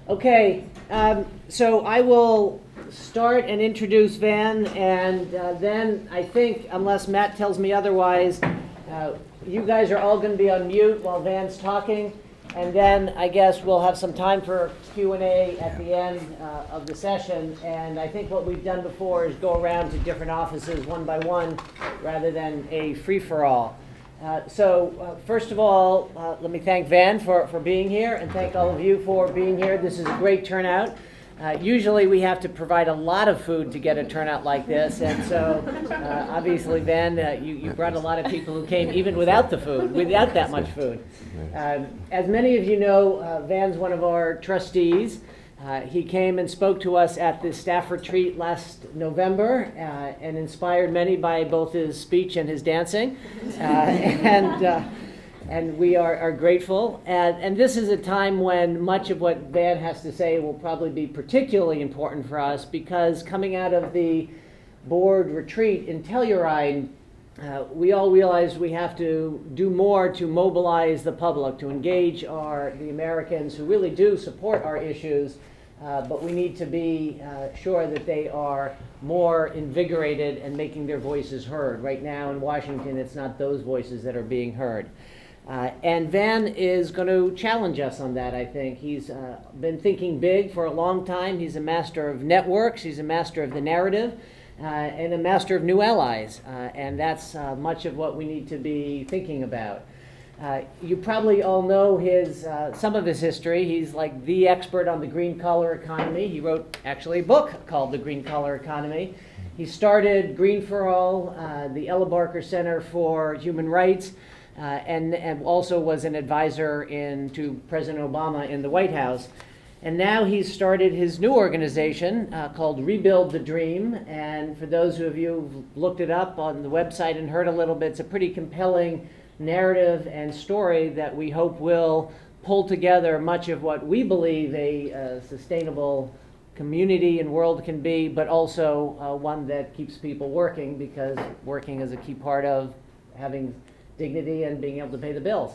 Okay, so I will start and introduce Van, and then I think, unless Matt tells me otherwise, you guys are all going to be on mute while Van's talking, and then I guess we'll have some time for Q&A at the end of the session. And I think what we've done before is go around to different offices one by one rather than a free-for-all. First of all, let me thank Van for being here, and thank all of you for being here. This is a great turnout. Usually we have to provide a lot of food to get a turnout like this, and so obviously, Van, you brought a lot of people who came even without the food, without that much food. As many of you know, Van's one of our trustees. He came and spoke to us at the staff retreat last November and inspired many by both his speech and his dancing. And we are grateful. And this is a time when much of what Van has to say will probably be particularly important for us, because coming out of the board retreat in Telluride, we all realized we have to do more to mobilize the public, to engage the Americans who really do support our issues, but we need to be sure that they are more invigorated and making their voices heard. Right now in Washington, it's not those voices that are being heard. And Van is going to challenge us on that, I think. He's been thinking big for a long time. He's a master of networks, he's a master of the narrative, and a master of new allies. And that's much of what we need to be thinking about. You probably all know some of his history. He's like the expert on the green collar economy. He wrote actually a book called The Green Collar Economy. He started Green for All, the Ella Barker Center for Human Rights, and also was an advisor to President Obama in the White House. And now he's started his new organization called Rebuild the Dream. And for those of you who've looked it up on the website and heard a little bit, it's a pretty compelling narrative and story that we hope will pull together much of what we believe a sustainable community and world can be, but also one that keeps people working, because working is a key part of having dignity and being able to pay the bills.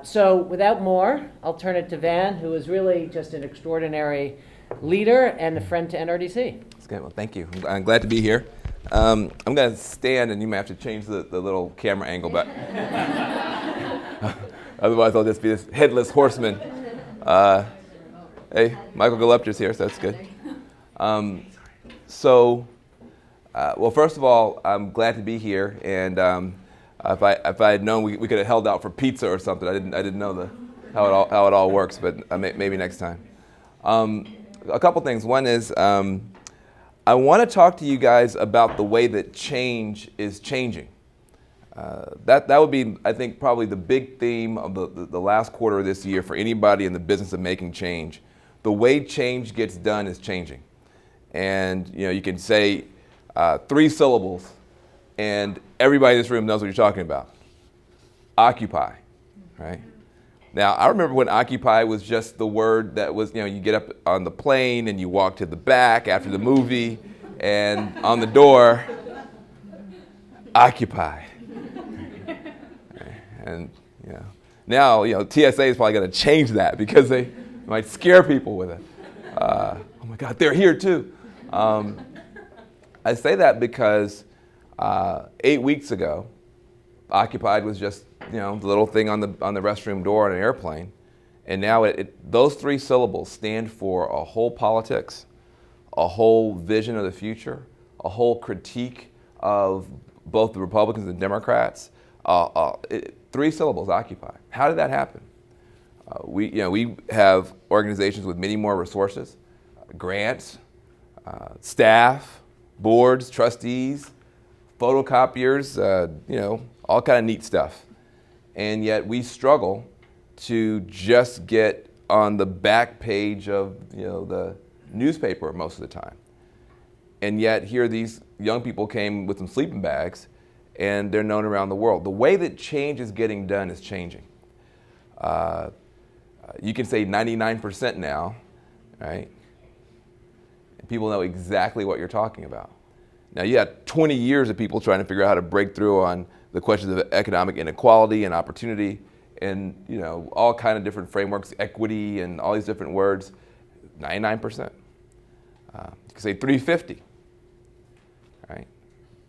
So without more, I'll turn it to Van, who is really just an extraordinary leader and a friend to NRDC. That's good. Well, thank you. I'm glad to be here. I'm going to stand, and you may have to change the little camera angle, but otherwise I'll just be this headless horseman. Hey, Michael Galupter's here, so that's good. Well, first of all, I'm glad to be here, and if I had known, we could have held out for pizza or something. I didn't know how it all works, but maybe next time. A couple things. One is, I want to talk to you guys about the way that change is changing. That would be, I think, probably the big theme of the last quarter of this year for anybody in the business of making change. The way change gets done is changing. And you can say 3 syllables, and everybody in this room knows what you're talking about. Occupy, right? Now, I remember when Occupy was just the word that was, you get up on the plane and you walk to the back after the movie, and on the door, Occupy. And now, TSA is probably going to change that because they might scare people with it. Oh my God, they're here too. I say that because 8 weeks ago, Occupied was just the little thing on the restroom door on an airplane, and now those 3 syllables stand for a whole politics, a whole vision of the future, a whole critique of both the Republicans and Democrats. 3 syllables, Occupy. How did that happen? We have organizations with many more resources, grants, staff, boards, trustees, photocopiers, all kind of neat stuff. And yet we struggle to just get on the back page of the newspaper most of the time. And yet here these young people came with some sleeping bags, and they're known around the world. The way that change is getting done is changing. You can say 99% now, right? And people know exactly what you're talking about. Now, you had 20 years of people trying to figure out how to break through on the questions of economic inequality and opportunity, and all kind of different frameworks, equity, and all these different words. 99%. You could say 350, right?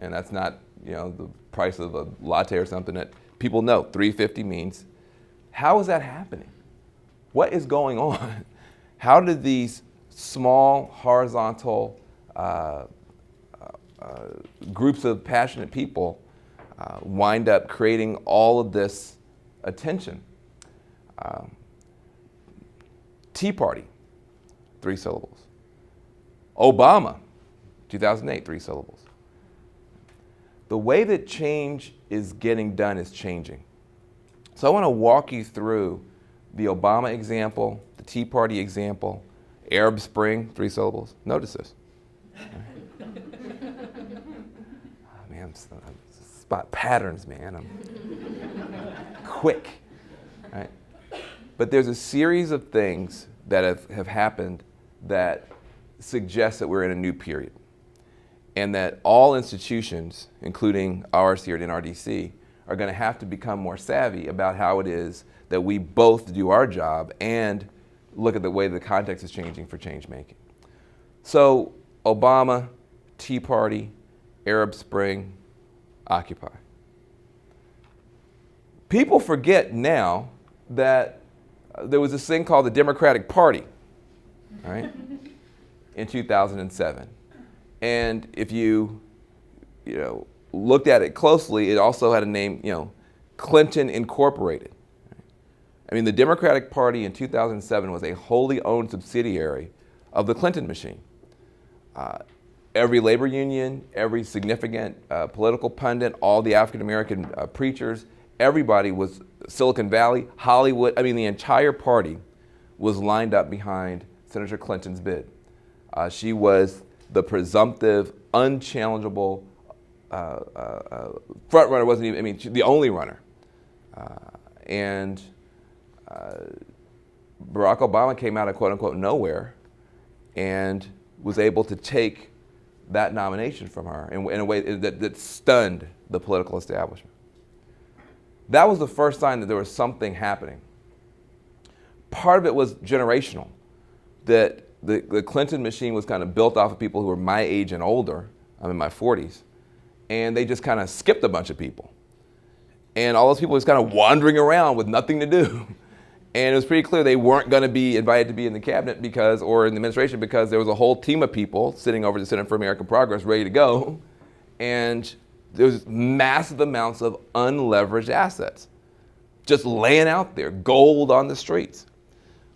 And that's not, the price of a latte or something that people know. 350 means, how is that happening? What is going on? How did these small, horizontal groups of passionate people wind up creating all of this attention? Tea Party, 3 syllables. Obama, 2008, 3 syllables. The way that change is getting done is changing. So I want to walk you through the Obama example, the Tea Party example, Arab Spring, 3 syllables. Notice this. Oh, man, spot patterns, man. I'm quick. Right? But there's a series of things that have happened that suggest that we're in a new period, and that all institutions, including ours here at NRDC, are going to have to become more savvy about how it is that we both do our job and look at the way the context is changing for change making. So Obama, Tea Party, Arab Spring, Occupy. People forget now that there was this thing called the Democratic Party, right, in 2007. And if you looked at it closely, it also had a name, Clinton Incorporated. I mean, the Democratic Party in 2007 was a wholly owned subsidiary of the Clinton machine. Every labor union, every significant political pundit, all the African-American preachers, everybody was Silicon Valley, Hollywood. I mean, the entire party was lined up behind Senator Clinton's bid. She was the presumptive, unchallengeable front runner. Wasn't even, the only runner. And Barack Obama came out of quote unquote nowhere and was able to take that nomination from her in a way that stunned the political establishment. That was the first sign that there was something happening. Part of it was generational, that the Clinton machine was kind of built off of people who were my age and older. I'm in my 40s. And they just kind of skipped a bunch of people. And all those people was kind of wandering around with nothing to do. And it was pretty clear they weren't going to be invited to be in the cabinet or in the administration because there was a whole team of people sitting over the Center for American Progress ready to go. And there was massive amounts of unleveraged assets just laying out there, gold on the streets.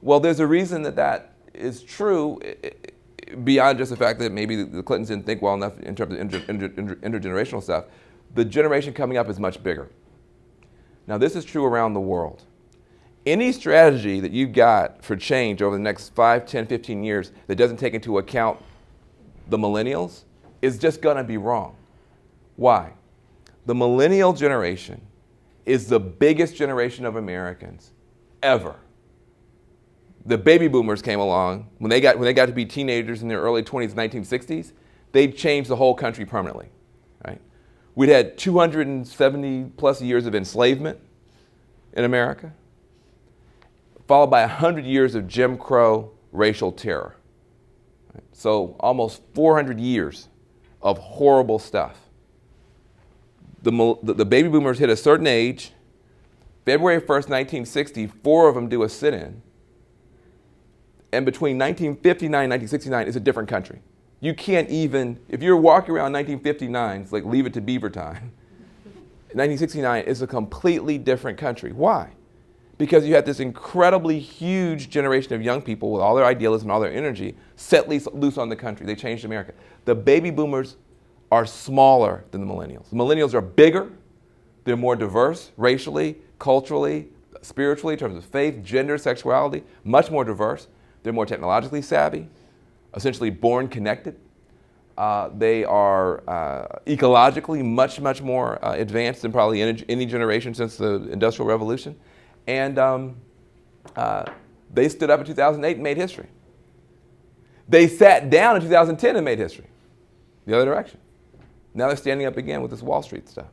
Well, there's a reason that is true beyond just the fact that maybe the Clintons didn't think well enough in terms of intergenerational stuff. The generation coming up is much bigger. Now, this is true around the world. Any strategy that you've got for change over the next 5, 10, 15 years that doesn't take into account the millennials is just going to be wrong. Why? The millennial generation is the biggest generation of Americans ever. The baby boomers came along. When they got to be teenagers in their early 20s, 1960s, they changed the whole country permanently. Right? We'd had 270 plus years of enslavement in America, followed by 100 years of Jim Crow racial terror. Right? So almost 400 years of horrible stuff. The baby boomers hit a certain age. February 1st, 1960, 4 of them do a sit-in. And between 1959 and 1969 is a different country. You can't even, if you're walking around 1959, it's like Leave It to Beaver time. 1969 is a completely different country. Why? Because you had this incredibly huge generation of young people with all their idealism and all their energy set loose on the country. They changed America. The baby boomers are smaller than the millennials. The millennials are bigger. They're more diverse racially, culturally, spiritually, in terms of faith, gender, sexuality, much more diverse. They're more technologically savvy, essentially born connected. They are ecologically much, much more advanced than probably any generation since the Industrial Revolution. And they stood up in 2008 and made history. They sat down in 2010 and made history, the other direction. Now they're standing up again with this Wall Street stuff.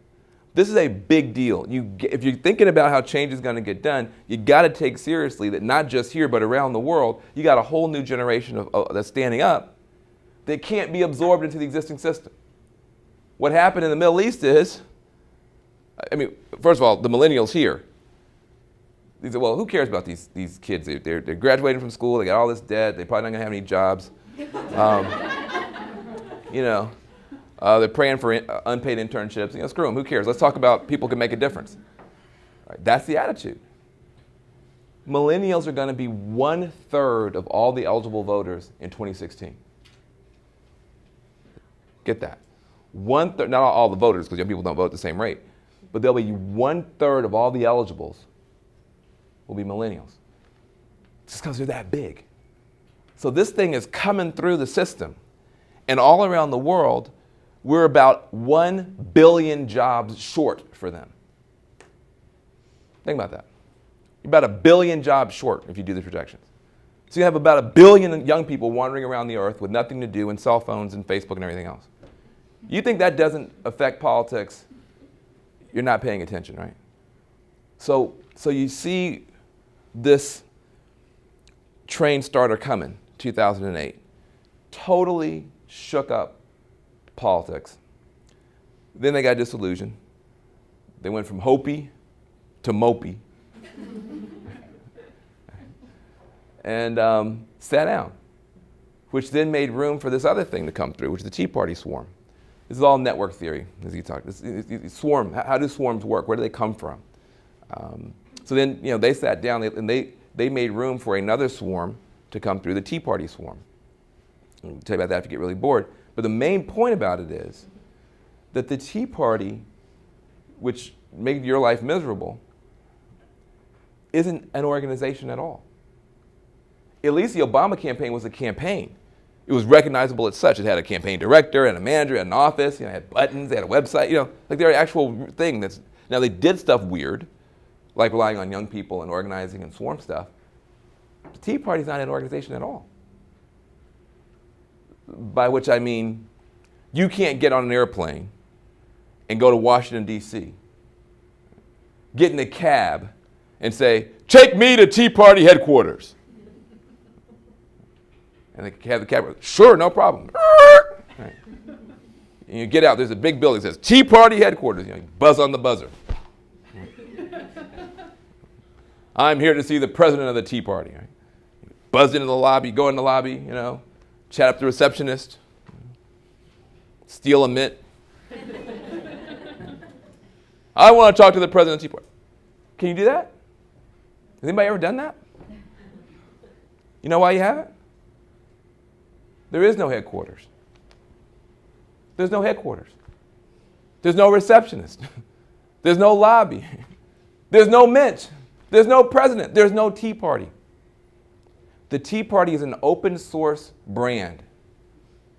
This is a big deal. If you're thinking about how change is going to get done, you got to take seriously that not just here, but around the world, you got a whole new generation that's standing up that can't be absorbed into the existing system. What happened in the Middle East is, I mean, first of all, the millennials here, they say, well, who cares about these kids? They're graduating from school, they got all this debt, they're probably not going to have any jobs. They're praying for unpaid internships. Screw them, who cares? Let's talk about people who can make a difference. Right, that's the attitude. Millennials are going to be 1/3 of all the eligible voters in 2016. Get that. 1/3, not all the voters, because young people don't vote at the same rate, but there'll be 1/3 of all the eligibles will be millennials. Just because they're that big. So this thing is coming through the system. And all around the world, we're about 1 billion jobs short for them. Think about that. You're about 1 billion jobs short if you do the projections. So you have about 1 billion young people wandering around the earth with nothing to do and cell phones and Facebook and everything else. You think that doesn't affect politics? You're not paying attention, right? So you see this train starter coming, 2008, totally shook up politics. Then they got disillusioned. They went from Hopi to Mopey and sat down, which then made room for this other thing to come through, which is the Tea Party swarm. This is all network theory, as you talked. Swarm, how do swarms work? Where do they come from? So then, they sat down and they made room for another swarm to come through, the Tea Party swarm. I'll tell you about that if you get really bored. But the main point about it is that the Tea Party, which made your life miserable, isn't an organization at all. At least the Obama campaign was a campaign. It was recognizable as such. It had a campaign director and a manager and an office. It had buttons. They had a website. Like they're an actual thing. Now they did stuff weird, like relying on young people and organizing and swarm stuff. The Tea Party's not an organization at all. By which I mean, you can't get on an airplane and go to Washington, D.C., get in a cab and say, take me to Tea Party headquarters. And they have the cab, sure, no problem. Right. And you get out, there's a big building that says Tea Party headquarters. You buzz on the buzzer. I'm here to see the president of the Tea Party. Right? Buzz into the lobby, go in the lobby, chat up the receptionist, steal a mint. I want to talk to the president of the Tea Party. Can you do that? Has anybody ever done that? You know why you haven't? There is no headquarters. There's no headquarters. There's no receptionist. There's no lobby. There's no mint. There's no president. There's no Tea Party. The Tea Party is an open source brand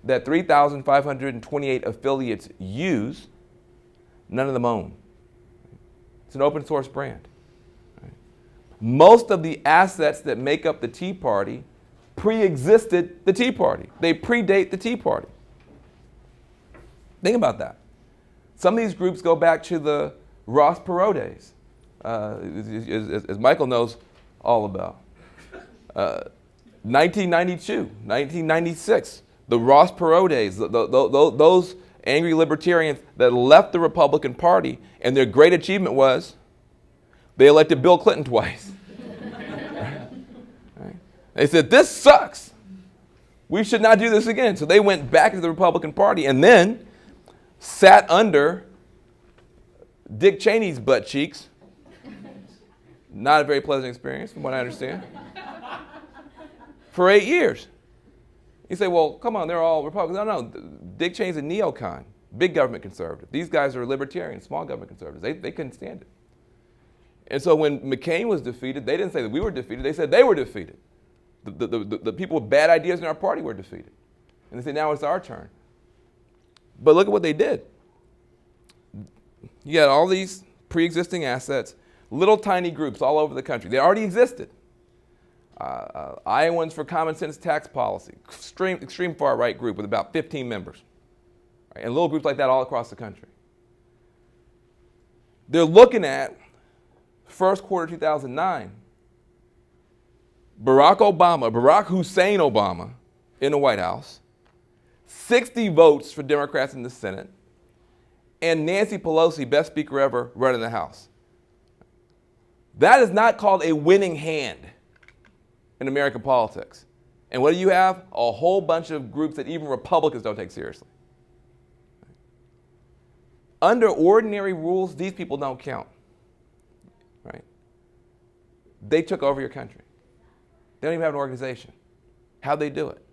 that 3,528 affiliates use, none of them own. It's an open source brand. Most of the assets that make up the Tea Party pre-existed the Tea Party. They predate the Tea Party. Think about that. Some of these groups go back to the Ross Perot days, as Michael knows all about. 1992, 1996, the Ross Perot days, those angry libertarians that left the Republican Party, and their great achievement was they elected Bill Clinton twice. Right? They said, this sucks. We should not do this again. So they went back to the Republican Party and then sat under Dick Cheney's butt cheeks. Not a very pleasant experience, from what I understand. For 8 years. You say, well, come on, they're all Republicans. No, Dick Cheney's a neocon, big government conservative. These guys are libertarians, small government conservatives. They couldn't stand it. And so when McCain was defeated, they didn't say that we were defeated. They said they were defeated. The people with bad ideas in our party were defeated. And they said, now it's our turn. But look at what they did. You had all these pre-existing assets, little tiny groups all over the country. They already existed. Iowans for Common Sense Tax Policy, extreme far-right group with about 15 members. Right? And little groups like that all across the country. They're looking at first quarter 2009, Barack Hussein Obama in the White House, 60 votes for Democrats in the Senate, and Nancy Pelosi, best speaker ever, running the House. That is not called a winning hand in American politics. And what do you have? A whole bunch of groups that even Republicans don't take seriously. Under ordinary rules, these people don't count. Right? They took over your country. They don't even have an organization. How'd they do it?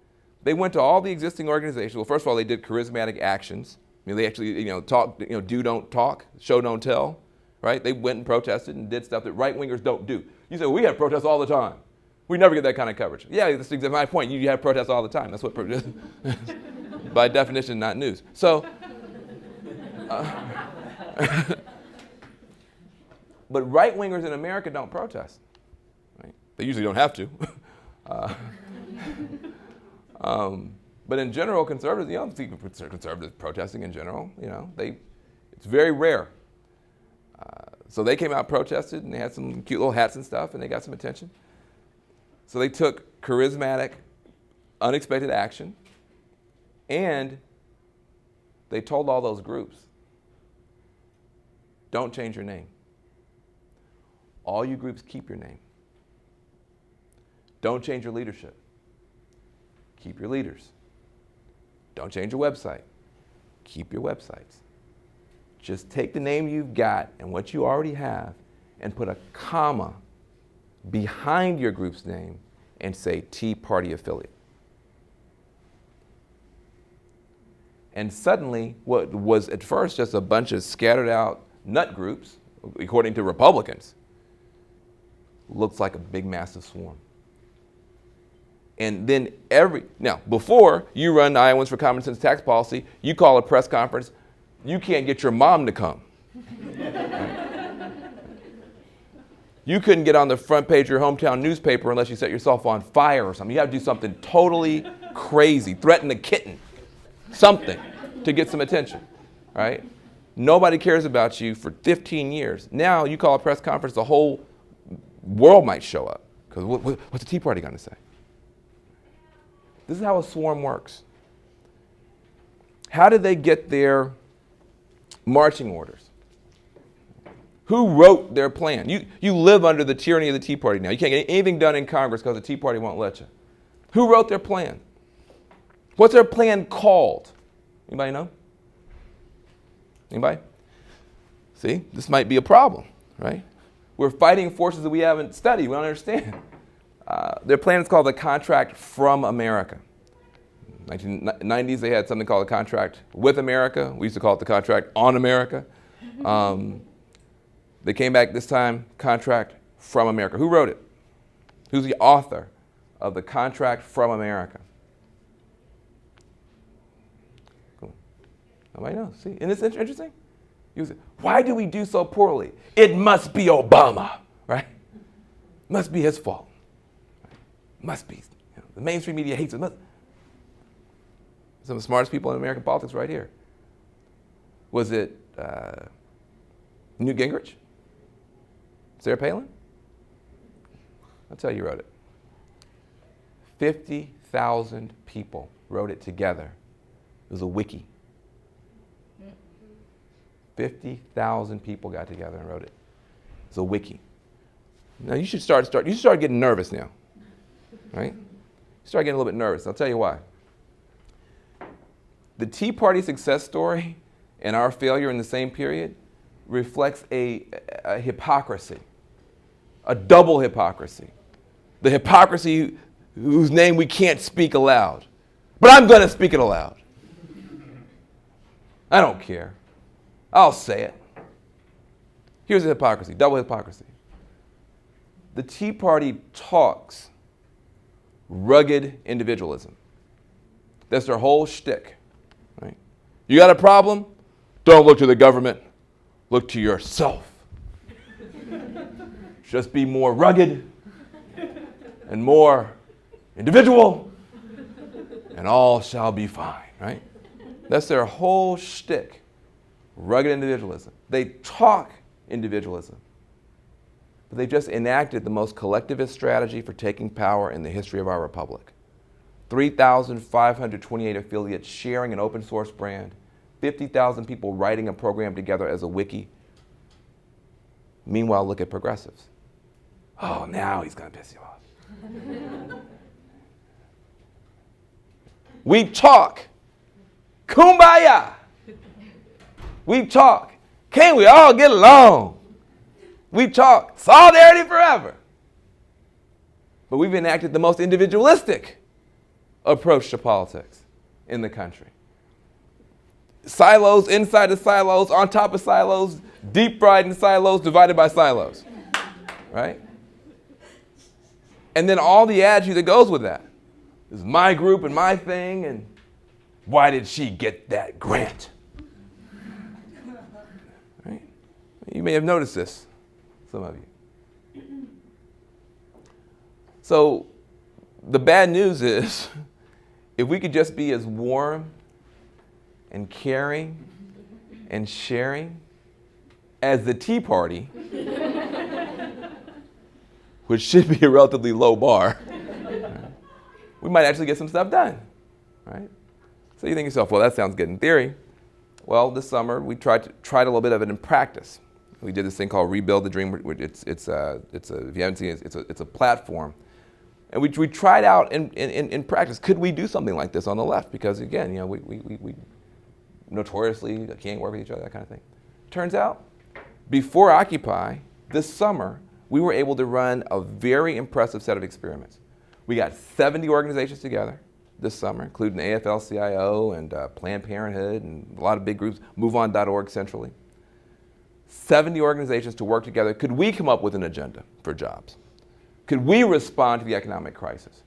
They went to all the existing organizations. Well, first of all, they did charismatic actions. I mean, they actually, talk, do, don't talk, show, don't tell, right? They went and protested and did stuff that right-wingers don't do. You say, well, we have protests all the time. We never get that kind of coverage. Yeah, that's my point. You have protests all the time. That's what protests, by definition, not news. So, but right-wingers in America don't protest. Right? They usually don't have to. But in general, conservatives, you don't see conservatives protesting in general. It's very rare. So they came out, protested, and they had some cute little hats and stuff, and they got some attention. So they took charismatic, unexpected action, and they told all those groups, don't change your name. All you groups, keep your name. Don't change your leadership. Keep your leaders. Don't change your website. Keep your websites. Just take the name you've got and what you already have and put a comma behind your group's name and say Tea Party affiliate. And suddenly, what was at first just a bunch of scattered out nut groups, according to Republicans, looks like a big, massive swarm. And then now, before you run Iowans for Common Sense Tax Policy, you call a press conference, you can't get your mom to come. You couldn't get on the front page of your hometown newspaper unless you set yourself on fire or something. You have to do something totally crazy, threaten a kitten, something to get some attention, right? Nobody cares about you for 15 years. Now you call a press conference, the whole world might show up. Because what's the Tea Party going to say? This is how a swarm works. How did they get their marching orders? Who wrote their plan? You live under the tyranny of the Tea Party now. You can't get anything done in Congress because the Tea Party won't let you. Who wrote their plan? What's their plan called? Anybody know? Anybody? See, this might be a problem, right? We're fighting forces that we haven't studied. We don't understand. Their plan is called the Contract from America. In the 1990s, they had something called the Contract with America. We used to call it the Contract on America. They came back this time, Contract from America. Who wrote it? Who's the author of the Contract from America? Cool. Nobody knows. See, isn't this interesting? You say, why do we do so poorly? It must be Obama, right? Must be his fault. Must be. The mainstream media hates it. Some of the smartest people in American politics right here. Was it Newt Gingrich? Sarah Palin? I'll tell you who wrote it. 50,000 people wrote it together. It was a wiki. 50,000 people got together and wrote it. It's a wiki. Now you should start getting nervous now. Right? Start getting a little bit nervous. I'll tell you why. The Tea Party success story and our failure in the same period reflects a hypocrisy, a double hypocrisy. The hypocrisy whose name we can't speak aloud. But I'm going to speak it aloud. I don't care. I'll say it. Here's the hypocrisy, double hypocrisy. The Tea Party talks rugged individualism. That's their whole shtick. Right? You got a problem? Don't look to the government. Look to yourself. Just be more rugged and more individual, and all shall be fine. Right? That's their whole shtick. Rugged individualism. They talk individualism. But they've just enacted the most collectivist strategy for taking power in the history of our republic. 3,528 affiliates sharing an open source brand, 50,000 people writing a program together as a wiki. Meanwhile, look at progressives. Oh, now he's gonna piss you off. We talk. Kumbaya. We talk. Can't we all get along? We talk. Solidarity forever. But we've enacted the most individualistic approach to politics in the country. Silos inside of silos, on top of silos, deep fried in silos, divided by silos. Right? And then all the attitude that goes with that. This is my group and my thing, and why did she get that grant? Right? You may have noticed this, some of you. So the bad news is, if we could just be as warm and caring and sharing as the Tea Party, which should be a relatively low bar, we might actually get some stuff done, right? So you think to yourself, well, that sounds good in theory. Well, this summer we tried a little bit of it in practice. We did this thing called Rebuild the Dream. If you haven't seen it, it's a platform. And we tried out in practice, could we do something like this on the left? Because again, you know, we notoriously can't work with each other, that kind of thing. Turns out, before Occupy, this summer, we were able to run a very impressive set of experiments. We got 70 organizations together this summer, including AFL-CIO and Planned Parenthood and a lot of big groups, MoveOn.org centrally. 70 organizations to work together. Could we come up with an agenda for jobs? Could we respond to the economic crisis?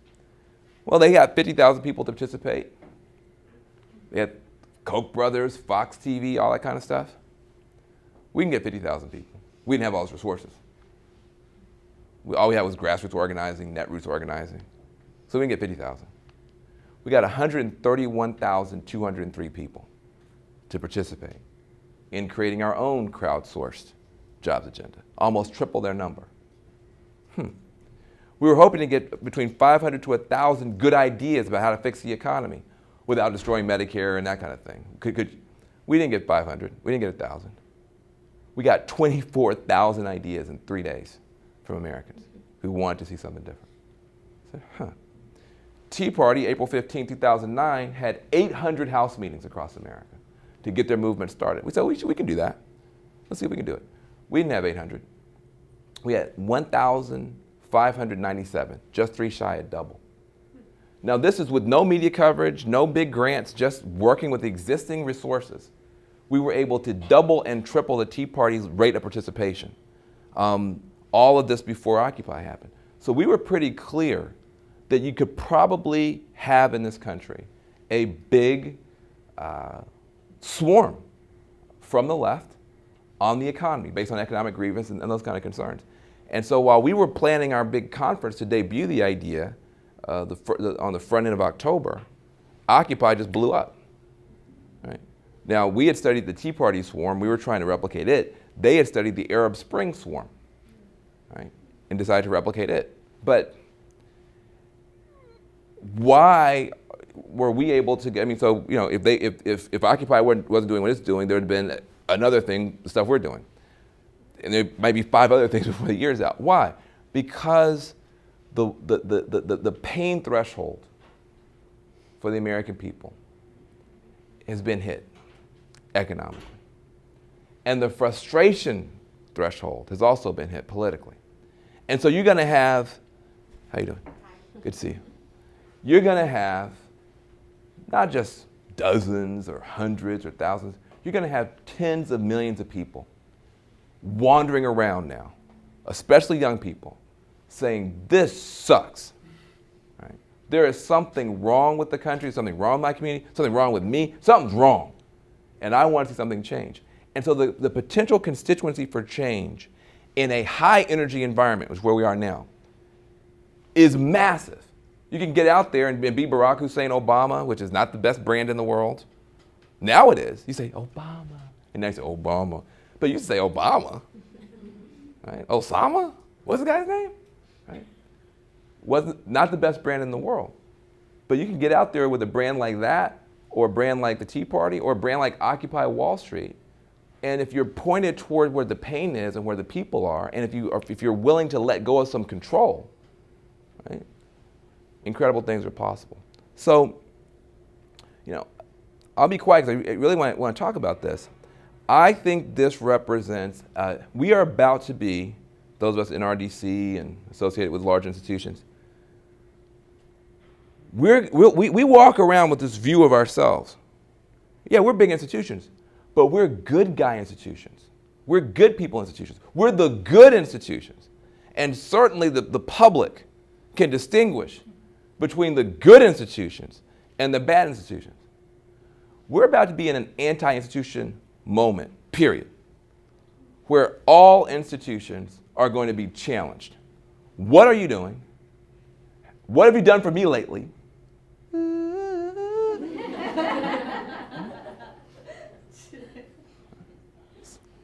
Well, they got 50,000 people to participate. They had Koch brothers, Fox TV, all that kind of stuff. We can get 50,000 people. We didn't have all those resources. All we had was grassroots organizing, netroots organizing. So we can get 50,000. We got 131,203 people to participate in creating our own crowdsourced jobs agenda, almost triple their number. We were hoping to get between 500 to 1,000 good ideas about how to fix the economy without destroying Medicare and that kind of thing. We didn't get 500, we didn't get 1,000. We got 24,000 ideas in 3 days from Americans who wanted to see something different. So, Tea Party, April 15, 2009, had 800 House meetings across America to get their movement started. We said, we can do that. Let's see if we can do it. We didn't have 800. We had 1,597, just 3 shy of double. Now this is with no media coverage, no big grants, just working with existing resources. We were able to double and triple the Tea Party's rate of participation. All of this before Occupy happened. So we were pretty clear that you could probably have in this country a big swarm from the left on the economy based on economic grievance and those kind of concerns. And so while we were planning our big conference to debut the idea on the front end of October, Occupy just blew up. Right? Now, we had studied the Tea Party swarm. We were trying to replicate it. They had studied the Arab Spring swarm, right, and decided to replicate it. But why were we able to get, I mean, so, you know, if Occupy wasn't doing what it's doing, there would have been another thing, the stuff we're doing. And there might be 5 other things before the year's out. Why? Because the pain threshold for the American people has been hit economically. And the frustration threshold has also been hit politically. And so you're going to have, how you doing? Good to see you. You're going to have not just dozens or hundreds or thousands, you're going to have tens of millions of people wandering around now, especially young people, saying, this sucks. Right? There is something wrong with the country, something wrong with my community, something wrong with me, something's wrong. And I want to see something change. And so the potential constituency for change in a high energy environment, which is where we are now, is massive. You can get out there and be Barack Hussein Obama, which is not the best brand in the world. Now it is. You say Obama, and now you say Obama. But you say Obama, right? Osama? What's the guy's name? Right? Not the best brand in the world. But you can get out there with a brand like that, or a brand like the Tea Party, or a brand like Occupy Wall Street. And if you're pointed toward where the pain is and where the people are, and if you're willing to let go of some control, right, incredible things are possible. So, I'll be quiet because I really want to talk about this. I think this represents, we are about to be, those of us in NRDC and associated with large institutions, we walk around with this view of ourselves. Yeah, we're big institutions, but we're good guy institutions. We're good people institutions. We're the good institutions. And certainly the public can distinguish between the good institutions and the bad institutions. We're about to be in an anti-institution moment, period, where all institutions are going to be challenged. What are you doing? What have you done for me lately?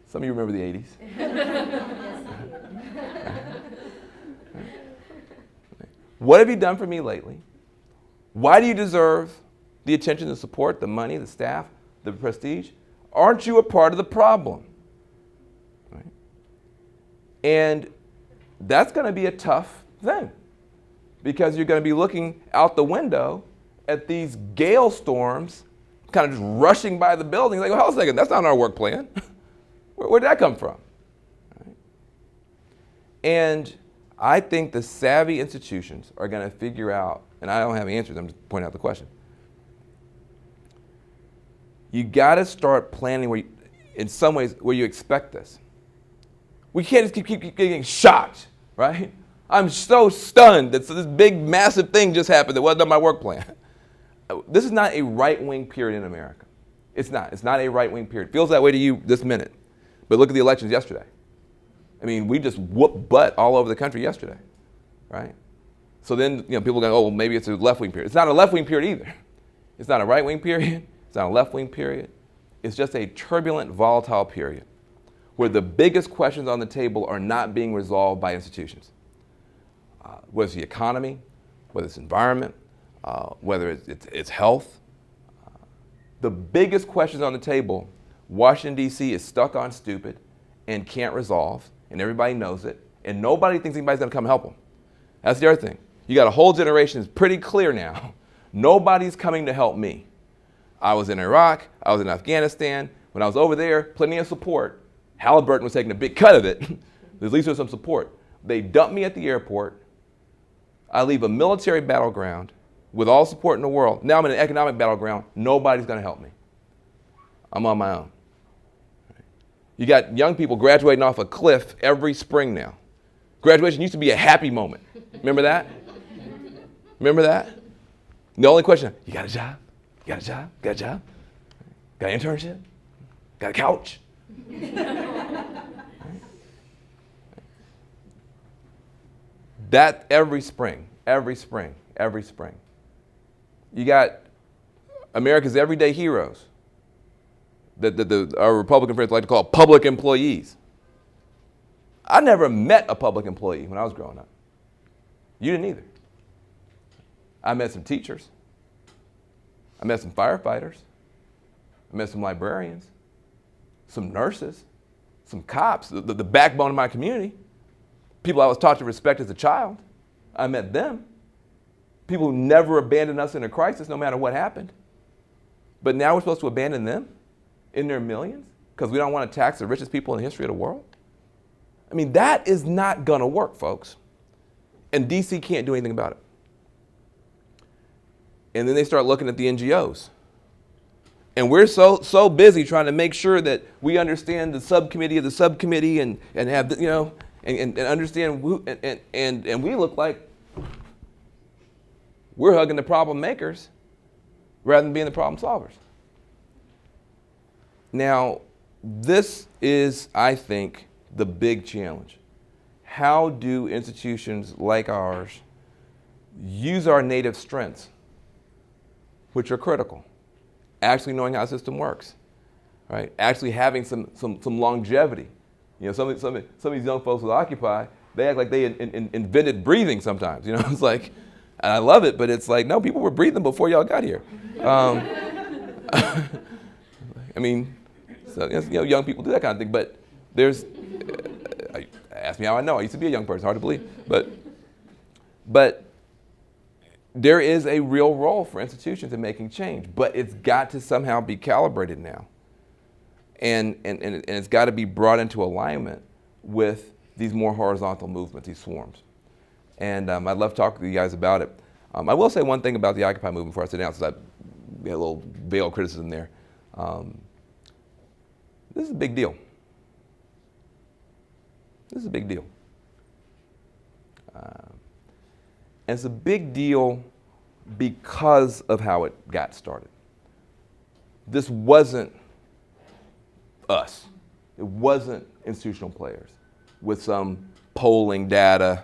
Some of you remember the 80s. What have you done for me lately? Why do you deserve the attention, the support, the money, the staff, the prestige? Aren't you a part of the problem? Right? And that's going to be a tough thing, because you're going to be looking out the window at these gale storms kind of just rushing by the building. Like, well, hold on a second, that's not our work plan. Where'd that come from? Right? And I think the savvy institutions are going to figure out, and I don't have answers, I'm just pointing out the question. You got to start planning in some ways where you expect this. We can't just keep getting shocked, right? I'm so stunned that this big, massive thing just happened that wasn't on my work plan. This is not a right-wing period in America. It's not. It's not a right-wing period. It feels that way to you this minute. But look at the elections yesterday. I mean, we just whooped butt all over the country yesterday, right? So then, people go, oh, well, maybe it's a left-wing period. It's not a left-wing period either. It's not a right-wing period. It's not a left-wing period. It's just a turbulent, volatile period where the biggest questions on the table are not being resolved by institutions. Whether it's the economy, whether it's environment, whether it's health. The biggest questions on the table, Washington, D.C. is stuck on stupid and can't resolve, and everybody knows it, and nobody thinks anybody's going to come help them. That's the other thing. You got a whole generation that's pretty clear now. Nobody's coming to help me. I was in Iraq. I was in Afghanistan. When I was over there, plenty of support. Halliburton was taking a big cut of it. At least there's some support. They dumped me at the airport. I leave a military battleground with all support in the world. Now I'm in an economic battleground. Nobody's going to help me. I'm on my own. You got young people graduating off a cliff every spring now. Graduation used to be a happy moment. Remember that? Remember that? The only question, you got a job? You got a job? Got a job? Got an internship? Got a couch? That every spring. You got America's everyday heroes that our Republican friends like to call public employees. I never met a public employee when I was growing up. You didn't either. I met some teachers. I met some firefighters. I met some librarians, some nurses, some cops, the backbone of my community. People I was taught to respect as a child. I met them. People who never abandoned us in a crisis, no matter what happened. But now we're supposed to abandon them in their millions because we don't want to tax the richest people in the history of the world? I mean, that is not going to work, folks. And DC can't do anything about it. And then they start looking at the NGOs. And we're so busy trying to make sure that we understand the subcommittee of the subcommittee and have, and understand who, and we look like we're hugging the problem makers rather than being the problem solvers. Now, this is, I think, the big challenge. How do institutions like ours use our native strengths, which are critical? Actually knowing how the system works, right? Actually having some longevity. You know, some of these young folks with Occupy, they act like they invented breathing sometimes. You know, it's like, and I love it, but it's like, no, people were breathing before y'all got here. I mean, so, you know, young people do that kind of thing, but there's, ask me how I know. I used to be a young person, hard to believe. But there is a real role for institutions in making change, but it's got to somehow be calibrated now. And it's got to be brought into alignment with these more horizontal movements, these swarms. And I'd love to talk to you guys about it. I will say one thing about the Occupy movement before I sit down, since I had a little veil of criticism there. This is a big deal. This is a big deal. And it's a big deal because of how it got started. This wasn't us. It wasn't institutional players with some polling data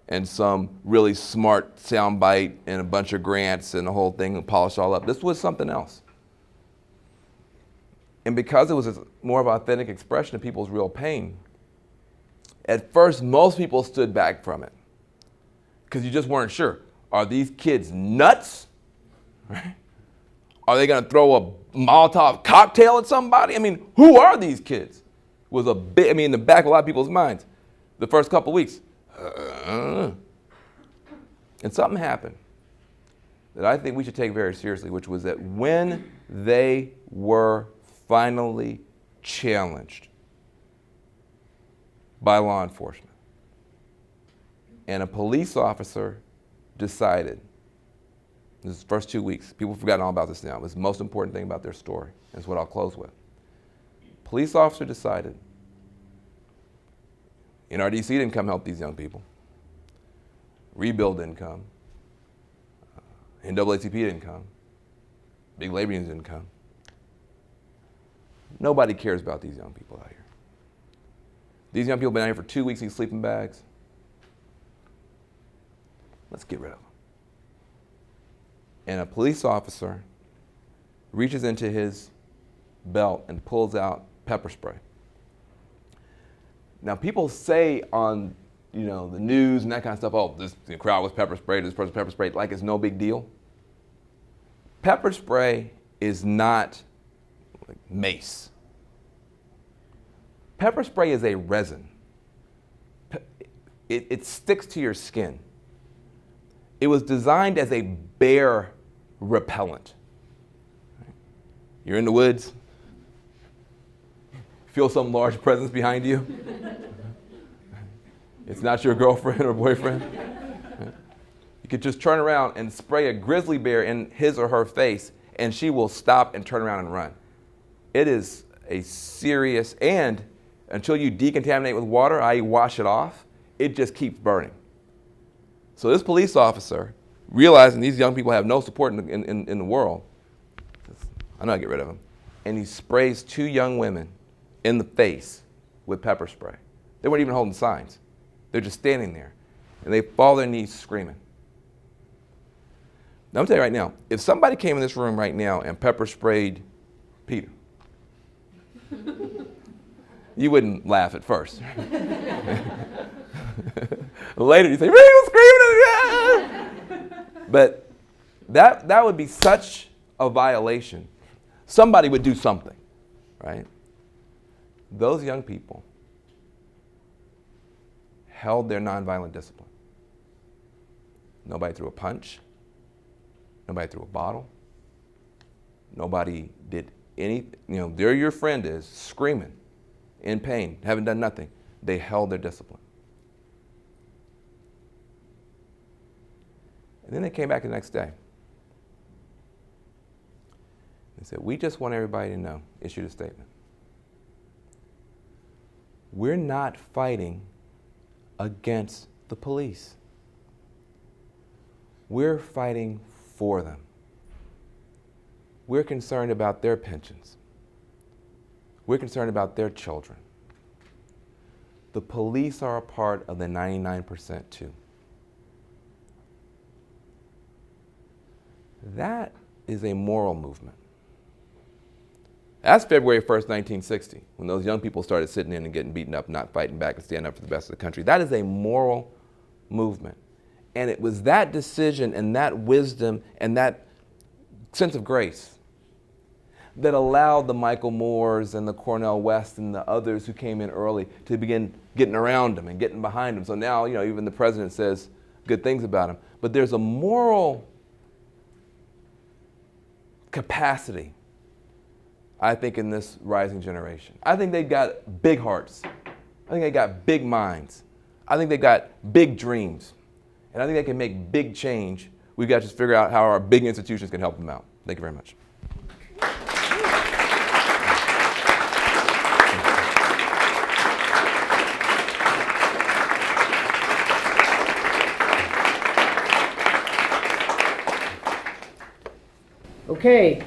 and some really smart soundbite and a bunch of grants and the whole thing and polish all up. This was something else. And because it was a more of an authentic expression of people's real pain, at first most people stood back from it because you just weren't sure. Are these kids nuts? Right? Are they going to throw a Molotov cocktail at somebody? I mean, who are these kids? Was a big, I mean, in the back of a lot of people's minds the first couple of weeks. And something happened that I think we should take very seriously, which was that when they were finally challenged by law enforcement and a police officer decided, this is the first 2 weeks, people have forgotten all about this now, it's the most important thing about their story, and it's what I'll close with. Police officer decided, NRDC didn't come help these young people. Rebuild didn't come. NAACP didn't come. Big labor unions didn't come. Nobody cares about these young people out here. These young people have been out here for 2 weeks in sleeping bags. Let's get rid of them. And a police officer reaches into his belt and pulls out pepper spray. Now people say on, you know, the news and that kind of stuff, oh, the crowd was pepper sprayed, this person pepper sprayed, like it's no big deal. Pepper spray is not like mace. Pepper spray is a resin. It sticks to your skin. It was designed as a bear repellent. You're in the woods, feel some large presence behind you. It's not your girlfriend or boyfriend. You could just turn around and spray a grizzly bear in his or her face and she will stop and turn around and run. It is a serious, and until you decontaminate with water, i.e. wash it off, it just keeps burning. So this police officer, realizing these young people have no support in the world, I'm not gonna get rid of him, and he sprays 2 young women in the face with pepper spray. They weren't even holding signs. They're just standing there, and they fall to their knees screaming. Now I'm telling you right now, if somebody came in this room right now and pepper sprayed Peter, you wouldn't laugh at first. Later you say, "He was screaming!" But that would be such a violation. Somebody would do something, right? Those young people held their nonviolent discipline. Nobody threw a punch. Nobody threw a bottle. Nobody did anything. You know, there your friend is screaming in pain, haven't done nothing. They held their discipline. And then they came back the next day. They said, we just want everybody to know, issued a statement. We're not fighting against the police. We're fighting for them. We're concerned about their pensions. We're concerned about their children. The police are a part of the 99% too. That is a moral movement. That's February 1st, 1960, when those young people started sitting in and getting beaten up, not fighting back and standing up for the best of the country. That is a moral movement. And it was that decision and that wisdom and that sense of grace that allowed the Michael Moores and the Cornel West and the others who came in early to begin getting around him and getting behind him. So now, even the president says good things about him. But there's a moral capacity, I think, in this rising generation. I think they've got big hearts. I think they got big minds. I think they got big dreams. And I think they can make big change. We've got to just figure out how our big institutions can help them out. Thank you very much. Okay,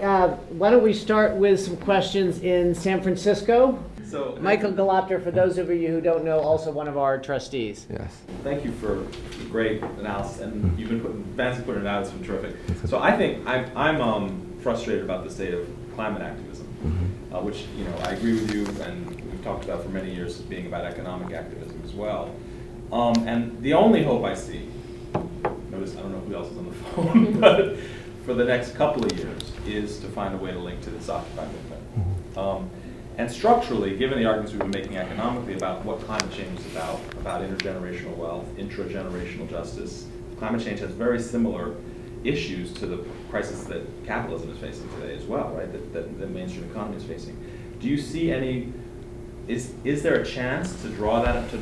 why don't we start with some questions in San Francisco? So, Michael Galopter, for those of you who don't know, also one of our trustees. Yes. thank you for great analysis, and you've been Van's putting it out. It's been terrific. So I think I'm frustrated about the state of climate activism, which I agree with you, and we've talked about for many years as being about economic activism as well. And the only hope I see, notice I don't know who else is on the phone, but for the next couple of years is to find a way to link to this Occupy movement. And structurally, given the arguments we've been making economically about what climate change is about intergenerational wealth, intragenerational justice, climate change has very similar issues to the crisis that capitalism is facing today as well, right? That the mainstream economy is facing. Do you see any? Is there a chance to draw that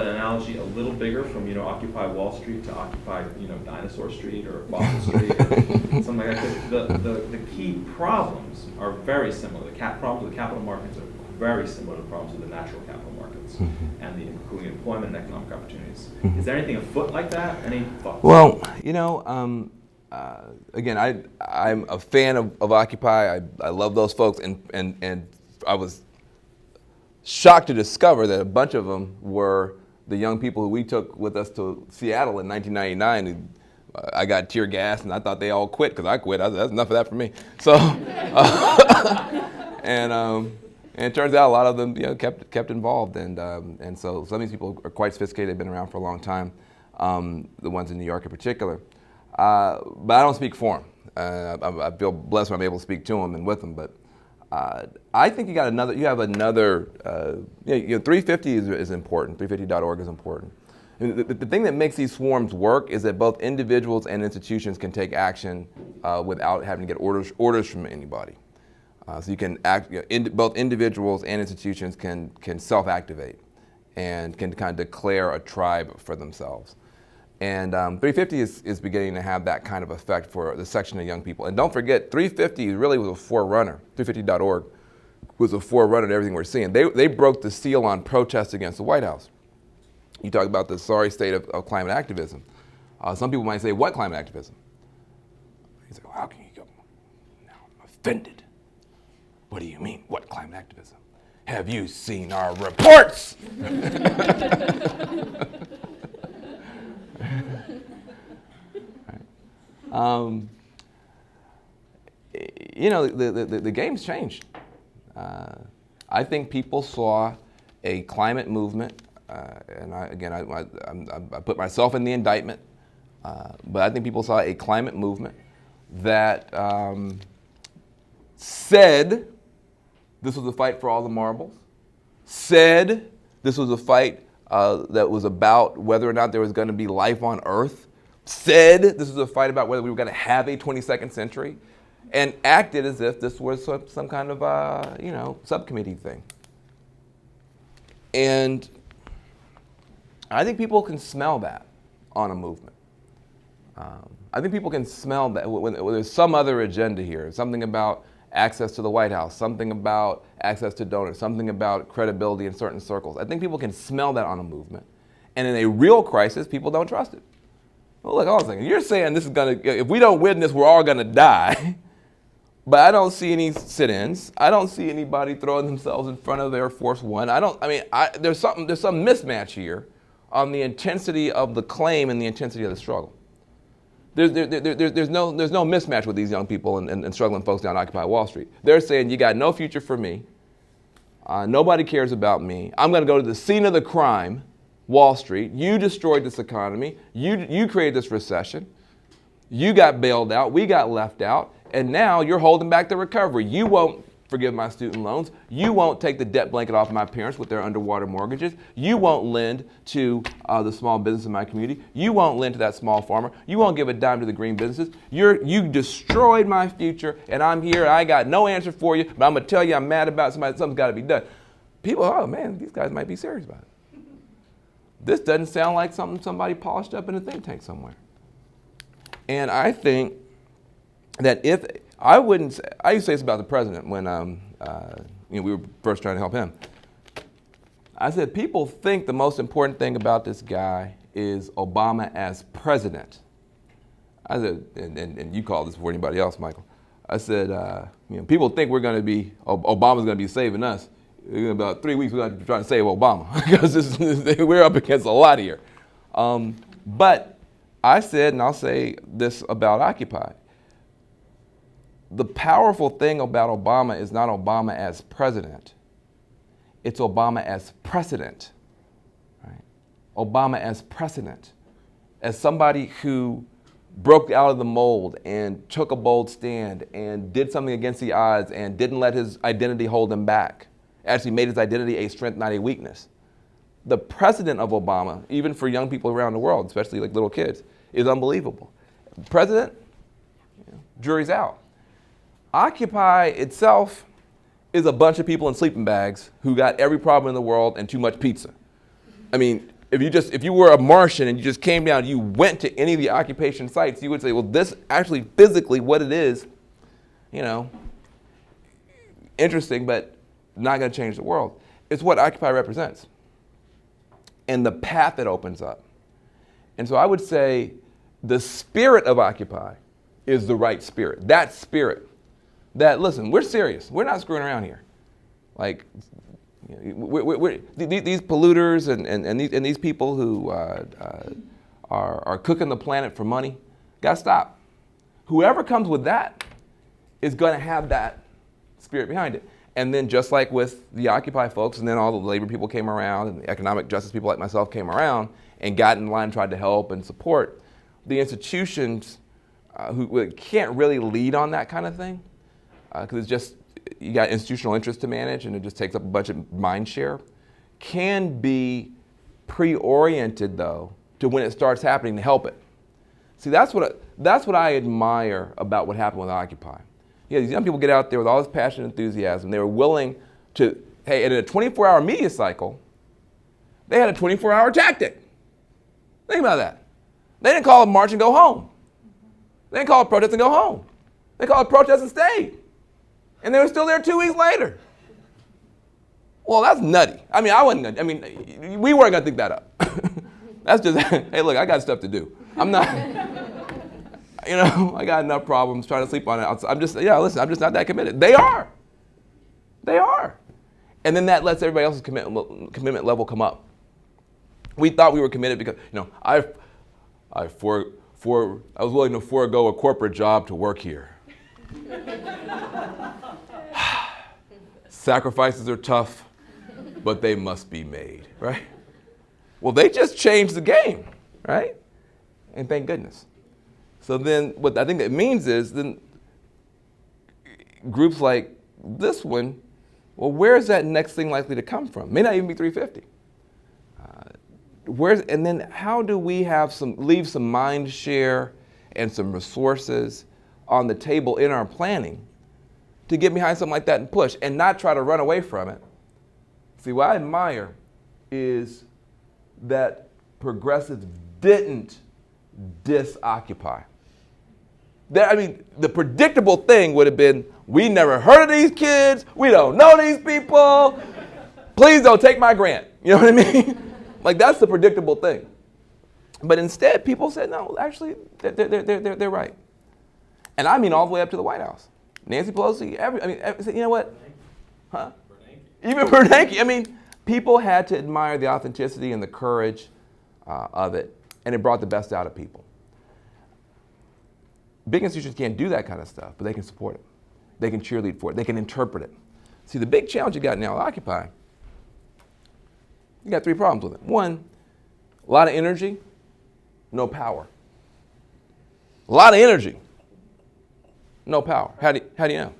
analogy a little bigger from Occupy Wall Street to Occupy Dinosaur Street or Boston Street or something like that? The key problems are very similar. The problems of the capital markets are very similar to the problems of the natural capital markets and including employment and economic opportunities. Is there anything afoot like that? Any thoughts? Well, again, I'm a fan of Occupy. I love those folks, and I was shocked to discover that a bunch of them were the young people who we took with us to Seattle in 1999. I got tear gas, and I thought they all quit because I quit. That's enough of that for me. So, and it turns out a lot of them kept involved, and so some of these people are quite sophisticated. They've been around for a long time. The ones in New York in particular, but I don't speak for them. I feel blessed when I'm able to speak to them and with them, but. I think you have another, 350 is important, 350.org is important. And the thing that makes these swarms work is that both individuals and institutions can take action without having to get orders from anybody. So you can act, both individuals and institutions can self-activate and can kind of declare a tribe for themselves. And 350 is beginning to have that kind of effect for the section of young people. And don't forget, 350 really was a forerunner. 350.org was a forerunner to everything we're seeing. They broke the seal on protests against the White House. You talk about the sorry state of climate activism. Some people might say, what climate activism? You say, well, how can you go? Now I'm offended. What do you mean, what climate activism? Have you seen our reports? The game's changed. I think people saw a climate movement, and I put myself in the indictment, but I think people saw a climate movement that said this was a fight for all the marbles, said this was a fight that was about whether or not there was going to be life on Earth, said this was a fight about whether we were going to have a 22nd century, and acted as if this was some kind of subcommittee thing. And I think people can smell that on a movement. I think people can smell that when there's some other agenda here, something about access to the White House, something about access to donors, something about credibility in certain circles. I think people can smell that on a movement. And in a real crisis, people don't trust it. Well, look, hold on a second. You're saying this is if we don't win this, we're all gonna die. But I don't see any sit-ins. I don't see anybody throwing themselves in front of Air Force One. There's some mismatch here on the intensity of the claim and the intensity of the struggle. There's no mismatch with these young people and struggling folks down Occupy Wall Street. They're saying, you got no future for me. Nobody cares about me. I'm going to go to the scene of the crime, Wall Street. You destroyed this economy. You created this recession. You got bailed out. We got left out. And now you're holding back the recovery. You won't forgive my student loans. You won't take the debt blanket off my parents with their underwater mortgages. You won't lend to the small business in my community. You won't lend to that small farmer. You won't give a dime to the green businesses. You destroyed my future, and I'm here. I got no answer for you, but I'm going to tell you I'm mad about something's got to be done. People, oh man, these guys might be serious about it. This doesn't sound like something somebody polished up in a think tank somewhere. And I think that if I used to say this about the president when we were first trying to help him. I said, people think the most important thing about this guy is Obama as president. I said, and you called this before anybody else, Michael. I said, people think Obama's going to be saving us. In about 3 weeks, we're going to try to save Obama because we're up against a lot here. But I said, and I'll say this about Occupy. The powerful thing about Obama is not Obama as president. It's Obama as precedent. Right? Obama as precedent. As somebody who broke out of the mold and took a bold stand and did something against the odds and didn't let his identity hold him back. Actually made his identity a strength, not a weakness. The precedent of Obama, even for young people around the world, especially like little kids, is unbelievable. President, jury's out. Occupy itself is a bunch of people in sleeping bags who got every problem in the world and too much pizza. I mean, if you were a Martian and you just came down, you went to any of the occupation sites, you would say, well, this actually physically what it is, interesting, but not going to change the world. It's what Occupy represents and the path it opens up. And so I would say the spirit of Occupy is the right spirit. That spirit. That, listen, we're serious. We're not screwing around here. Like, these polluters and these people who are cooking the planet for money, gotta stop. Whoever comes with that is gonna have that spirit behind it. And then just like with the Occupy folks, and then all the labor people came around, and the economic justice people like myself came around and got in line and tried to help and support, the institutions who can't really lead on that kind of thing, because it's just, you got institutional interest to manage and it just takes up a bunch of mind share, can be pre-oriented though to when it starts happening to help it. See, that's what I admire about what happened with Occupy. Yeah, these young people get out there with all this passion and enthusiasm. They were willing to, hey, in a 24-hour media cycle, they had a 24-hour tactic. Think about that. They didn't call a march and go home. They didn't call a protest and go home. They called a protest and stayed. And they were still there 2 weeks later. Well, that's nutty. I mean, we weren't gonna think that up. That's just, hey, look, I got stuff to do. I'm not, I got enough problems trying to sleep on it. I'm just not that committed. They are. And then that lets everybody else's commitment level come up. We thought we were committed because, I was willing to forego a corporate job to work here. Sacrifices are tough, but they must be made, right? Well, they just changed the game, right? And thank goodness. So then what I think that means is then groups like this one, well, where's that next thing likely to come from? May not even be 350. And then how do we leave some mind share and some resources on the table in our planning to get behind something like that and push and not try to run away from it? See, what I admire is that progressives didn't disoccupy. The predictable thing would have been, we never heard of these kids, we don't know these people, please don't take my grant. You know what I mean? Like, that's the predictable thing. But instead, people said, no, actually, they're right. And I mean all the way up to the White House. Nancy Pelosi, you know what? Huh? Even Bernanke. People had to admire the authenticity and the courage of it, and it brought the best out of people. Big institutions can't do that kind of stuff, but they can support it. They can cheerlead for it. They can interpret it. See, the big challenge you got now with Occupy, you got 3 problems with it. 1, a lot of energy, no power. A lot of energy, no power. How do you know?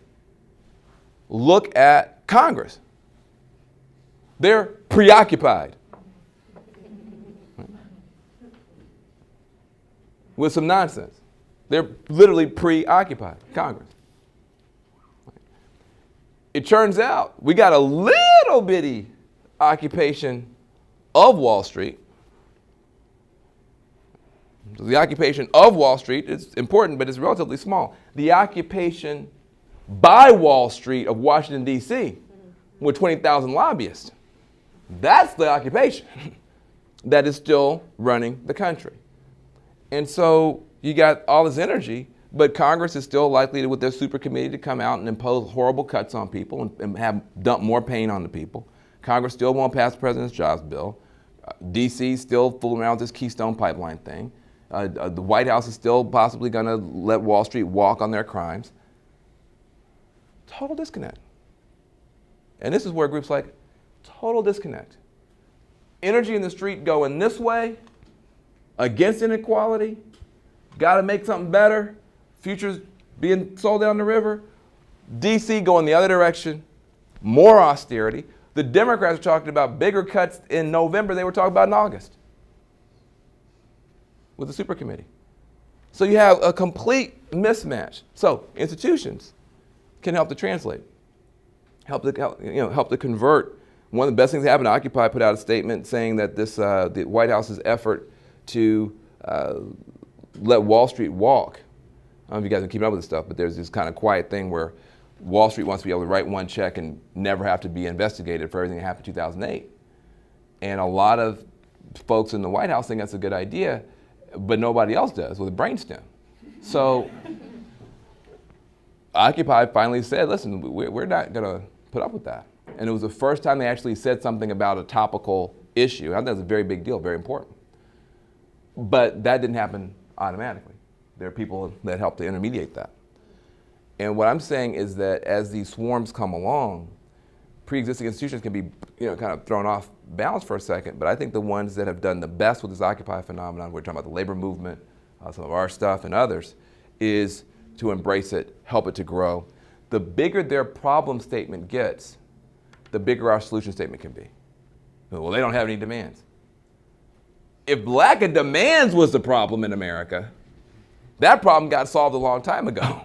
Look at Congress. They're preoccupied with some nonsense. They're literally preoccupied, Congress. It turns out we got a little bitty occupation of Wall Street. So the occupation of Wall Street is important, but it's relatively small. The occupation by Wall Street of Washington, D.C., with 20,000 lobbyists, that's the occupation that is still running the country. And so you got all this energy, but Congress is still likely to, with their super committee, to come out and impose horrible cuts on people and have dump more pain on the people. Congress still won't pass the president's jobs bill. D.C. still fooling around with this Keystone Pipeline thing. The White House is still possibly going to let Wall Street walk on their crimes. Total disconnect. And this is where groups like total disconnect. Energy in the street going this way, against inequality, got to make something better, futures being sold down the river. D.C. going the other direction, more austerity. The Democrats are talking about bigger cuts in November than they were talking about in August with the super committee. So you have a complete mismatch. So institutions can help to translate, help to convert. One of the best things that happened, Occupy put out a statement saying that this the White House's effort to let Wall Street walk. I don't know if you guys are keeping up with this stuff, but there's this kind of quiet thing where Wall Street wants to be able to write one check and never have to be investigated for everything that happened in 2008. And a lot of folks in the White House think that's a good idea, but nobody else does with a brainstem. So Occupy finally said, listen, we're not going to put up with that. And it was the first time they actually said something about a topical issue. I think that's a very big deal, very important. But that didn't happen automatically. There are people that help to intermediate that. And what I'm saying is that as these swarms come along, pre-existing institutions can be kind of thrown off balance for a second, but I think the ones that have done the best with this Occupy phenomenon, we're talking about the labor movement, some of our stuff and others, is to embrace it, help it to grow. The bigger their problem statement gets, the bigger our solution statement can be. Well, they don't have any demands. If lack of demands was the problem in America, that problem got solved a long time ago.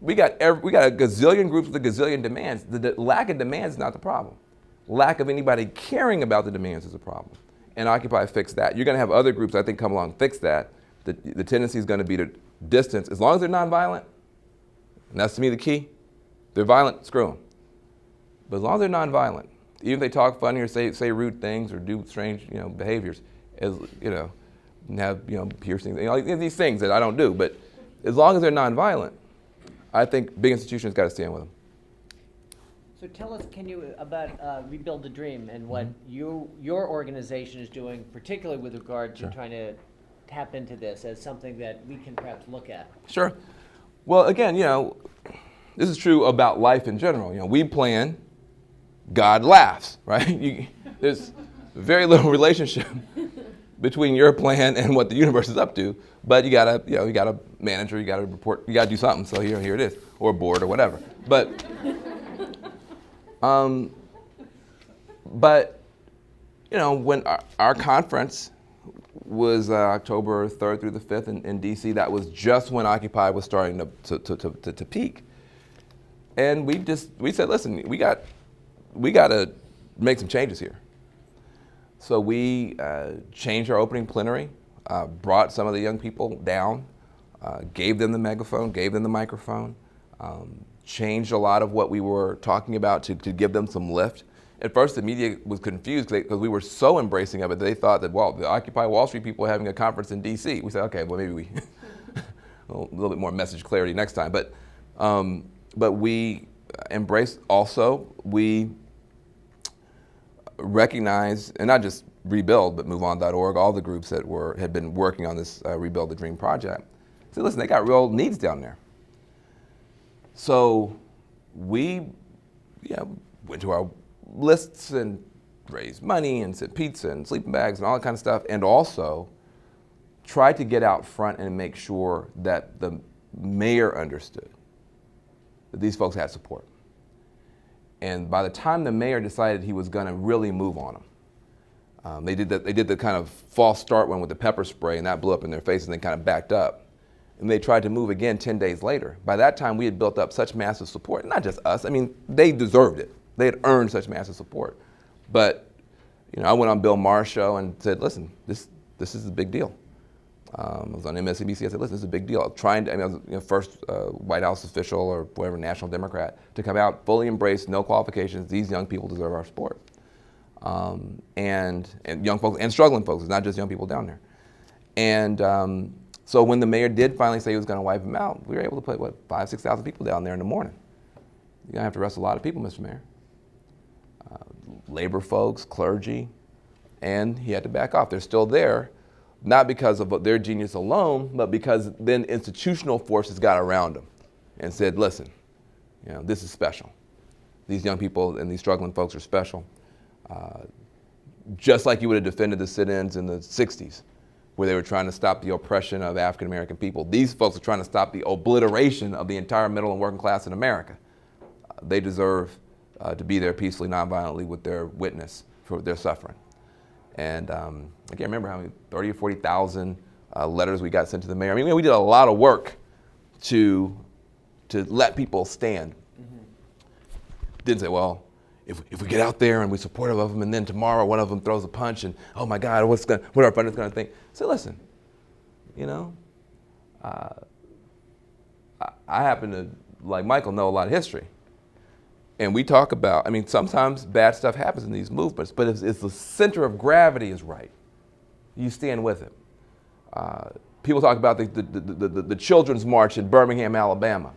We got a gazillion groups with a gazillion demands. The lack of demands is not the problem. Lack of anybody caring about the demands is a problem. And Occupy fixed that. You're going to have other groups, I think, come along and fix that. The tendency is going to be to distance, as long as they're nonviolent, and that's to me the key. If they're violent, screw them. But as long as they're nonviolent, even if they talk funny or say rude things or do strange behaviors, as and have piercings, these things that I don't do. But as long as they're nonviolent, I think big institutions got to stand with them. So tell us, about Rebuild the Dream and what your organization is doing, particularly with regard to trying to tap into this as something that we can perhaps look at. Sure. Well, again, this is true about life in general. We plan, God laughs, right? There's very little relationship between your plan and what the universe is up to, but you gotta manage, or you gotta report, you gotta do something. So here it is, or a board or whatever. But when our conference was October 3rd through the 5th in D.C., that was just when Occupy was starting to peak. And we said, listen, we got to make some changes here. So we changed our opening plenary, brought some of the young people down, gave them the megaphone, gave them the microphone, changed a lot of what we were talking about to give them some lift. At first, the media was confused because we were so embracing of it that they thought that, well, the Occupy Wall Street people are having a conference in D.C. We said, okay, well, maybe we a little bit more message clarity next time. But we embraced also, we recognize, and not just Rebuild, but MoveOn.org, all the groups that had been working on this Rebuild the Dream project, said, listen, they got real needs down there. So we went to our lists and raised money and sent pizza and sleeping bags and all that kind of stuff, and also tried to get out front and make sure that the mayor understood that these folks had support. And by the time the mayor decided he was going to really move on them, they did the kind of false start one with the pepper spray, and that blew up in their faces, and they kind of backed up. And they tried to move again 10 days later. By that time, we had built up such massive support. Not just us. I mean, they deserved it. They had earned such massive support. But I went on Bill Maher's show and said, listen, this is a big deal. I was on MSNBC. I said, listen, this is a big deal. I was the first White House official or whatever, National Democrat, to come out, fully embrace, no qualifications. These young people deserve our support. And young folks and struggling folks. It's not just young people down there. And so when the mayor did finally say he was going to wipe them out, we were able to put, 5,000, 6,000 people down there in the morning. You're going to have to arrest a lot of people, Mr. Mayor. Labor folks, clergy, and he had to back off. They're still there, not because of their genius alone, but because then institutional forces got around them and said, listen, this is special. These young people and these struggling folks are special. Just like you would have defended the sit-ins in the 60s, where they were trying to stop the oppression of African American people. These folks are trying to stop the obliteration of the entire middle and working class in America. They deserve to be there peacefully, nonviolently with their witness for their suffering. And I can't remember how many, 30 or 40,000 letters we got sent to the mayor. I mean, we did a lot of work to let people stand. Didn't say, well, if we get out there and we're supportive of them, and then tomorrow one of them throws a punch, and oh my God, what our funders going to think? So listen, I happen to, like Michael, know a lot of history, and we talk about. I mean, sometimes bad stuff happens in these movements, but if the center of gravity is right, you stand with it. People talk about the Children's March in Birmingham, Alabama,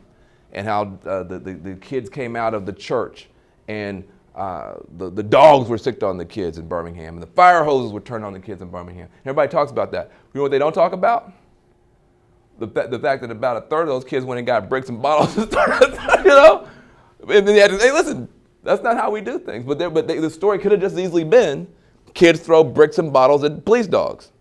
and how the kids came out of the church, and the dogs were sicked on the kids in Birmingham, and the fire hoses were turned on the kids in Birmingham. Everybody talks about that. You know what they don't talk about? The fact that about a third of those kids went and got bricks and bottles and started, And then they had to say, listen, that's not how we do things. But the story could have just easily been kids throw bricks and bottles at police dogs.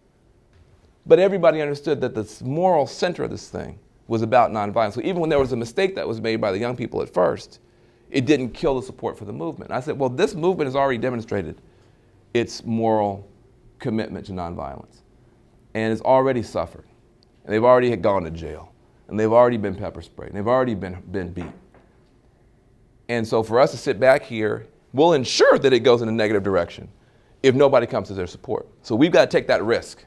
But everybody understood that the moral center of this thing was about nonviolence. So even when there was a mistake that was made by the young people at first, it didn't kill the support for the movement. I said, well, this movement has already demonstrated its moral commitment to nonviolence. And it's already suffered. And they've already gone to jail. And they've already been pepper sprayed. And they've already been beat. And so for us to sit back here, we'll ensure that it goes in a negative direction if nobody comes to their support. So we've got to take that risk.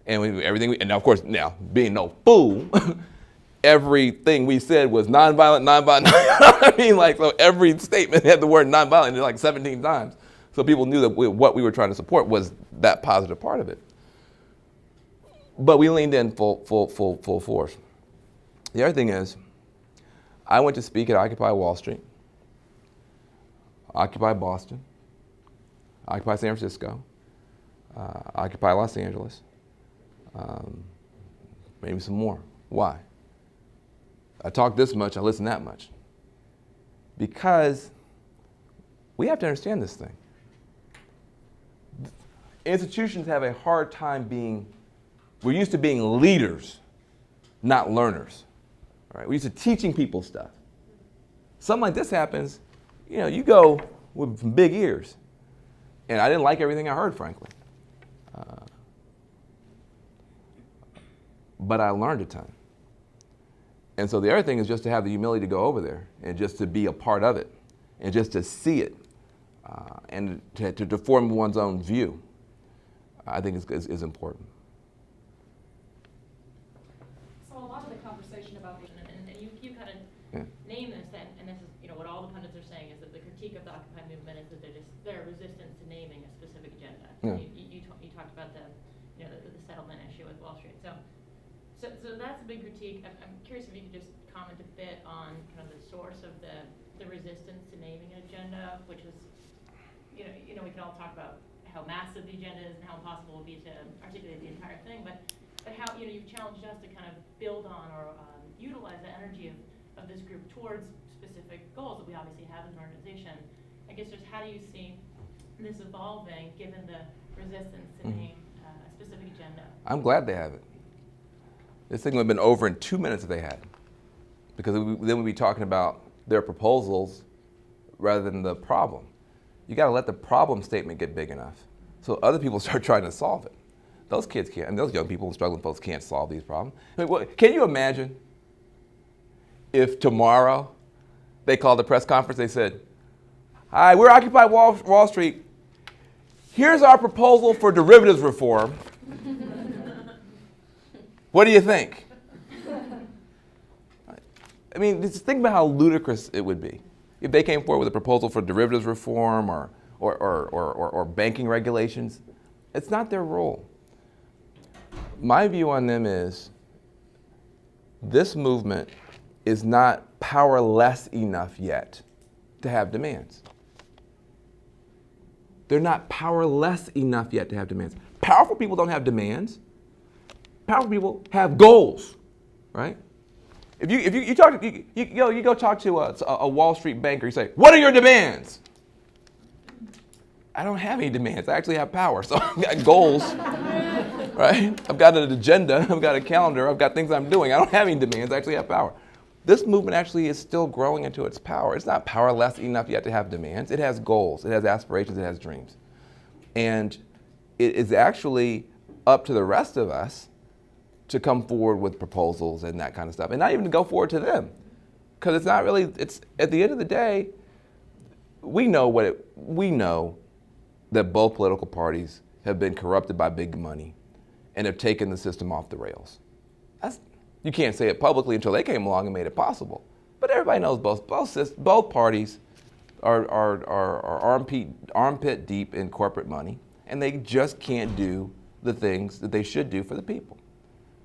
And and of course, now, being no fool, everything we said was nonviolent. I mean, so every statement had the word nonviolent like 17 times. So people knew that what we were trying to support was that positive part of it. But we leaned in full force. The other thing is, I went to speak at Occupy Wall Street, Occupy Boston, Occupy San Francisco, Occupy Los Angeles, maybe some more. Why? I talk this much, I listen that much. Because we have to understand this thing. Institutions have a hard time we're used to being leaders, not learners. Right? We're used to teaching people stuff. Something like this happens, you go with some big ears. And I didn't like everything I heard, frankly. But I learned a ton. And so the other thing is just to have the humility to go over there and just to be a part of it and just to see it and to form one's own view, I think is important. So a lot of the conversation about and you kind of name this, and this is what all the pundits are saying is that the critique of the Occupy movement is that they're resistant to naming a specific agenda. Yeah. You talked about the settlement issue with Wall Street. So that's a big critique. I'm curious if you could just comment a bit on kind of the source of the resistance to naming an agenda, which is, we can all talk about how massive the agenda is and how impossible it will be to articulate the entire thing, but but how, you've challenged us to kind of build on or utilize the energy of this group towards specific goals that we obviously have as an organization. I guess just how do you see this evolving given the resistance to name a specific agenda? I'm glad they have it. This thing would have been over in 2 minutes if they had, because then we'd be talking about their proposals rather than the problem. You got to let the problem statement get big enough so other people start trying to solve it. Those kids can't, and those young people and struggling folks can't solve these problems. I mean, can you imagine if tomorrow they called a press conference, they said, "Hi, we're Occupy Wall Street. Here's our proposal for derivatives reform. What do you think?" I mean, just think about how ludicrous it would be if they came forward with a proposal for derivatives reform or banking regulations. It's not their role. My view on them is this movement is not powerless enough yet to have demands. They're not powerless enough yet to have demands. Powerful people don't have demands. Powerful people have goals, right? If you go talk to a Wall Street banker, you say, "What are your demands?" I don't have any demands. I actually have power, so I've got goals, right? I've got an agenda. I've got a calendar. I've got things I'm doing. I don't have any demands. I actually have power. This movement actually is still growing into its power. It's not powerless enough yet to have demands. It has goals. It has aspirations. It has dreams. And it is actually up to the rest of us to come forward with proposals and that kind of stuff, and not even to go forward to them, because it's not really. It's at the end of the day, we know that both political parties have been corrupted by big money, and have taken the system off the rails. You can't say it publicly until they came along and made it possible, but everybody knows both parties are armpit deep in corporate money, and they just can't do the things that they should do for the people.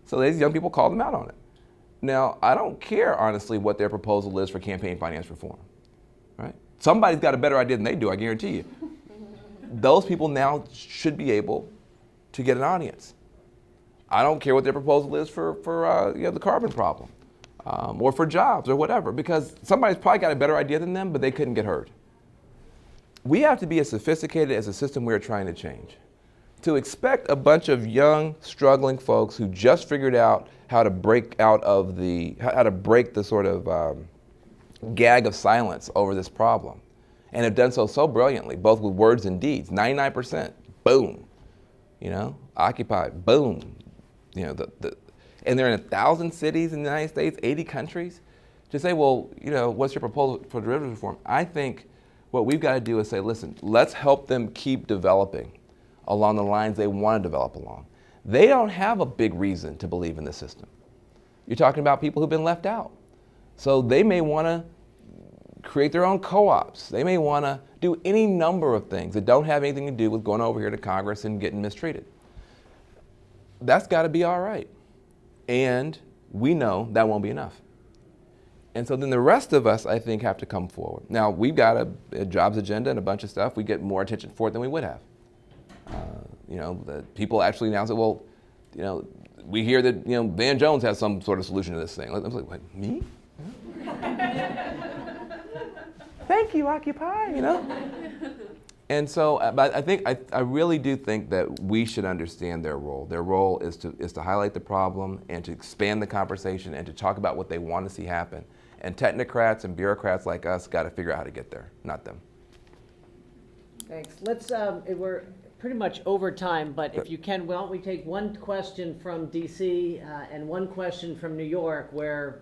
So these young people called them out on it. Now, I don't care, honestly, what their proposal is for campaign finance reform, right? Somebody's got a better idea than they do, I guarantee you. Those people now should be able to get an audience. I don't care what their proposal is for the carbon problem, or for jobs or whatever, because somebody's probably got a better idea than them, but they couldn't get heard. We have to be as sophisticated as the system we're trying to change. To expect a bunch of young, struggling folks who just figured out how to break the sort of gag of silence over this problem, and have done so brilliantly, both with words and deeds. 99%, boom. Occupy, boom. And they're in 1,000 cities in the United States, 80 countries. To say, well, what's your proposal for derivatives reform? I think what we've got to do is say, listen, let's help them keep developing along the lines they want to develop along. They don't have a big reason to believe in the system. You're talking about people who've been left out. So they may want to create their own co-ops. They may want to do any number of things that don't have anything to do with going over here to Congress and getting mistreated. That's got to be all right. And we know that won't be enough. And so then the rest of us, I think, have to come forward. Now, we've got a jobs agenda and a bunch of stuff. We get more attention for it than we would have. The people actually now say, well, we hear that, Van Jones has some sort of solution to this thing. I was like, what, me? Thank you, Occupy, And so, but I really do think that we should understand their role. Their role is to highlight the problem and to expand the conversation and to talk about what they want to see happen. And technocrats and bureaucrats like us got to figure out how to get there, not them. Thanks. We're pretty much over time, but if you can, why don't we take one question from DC and one question from New York, where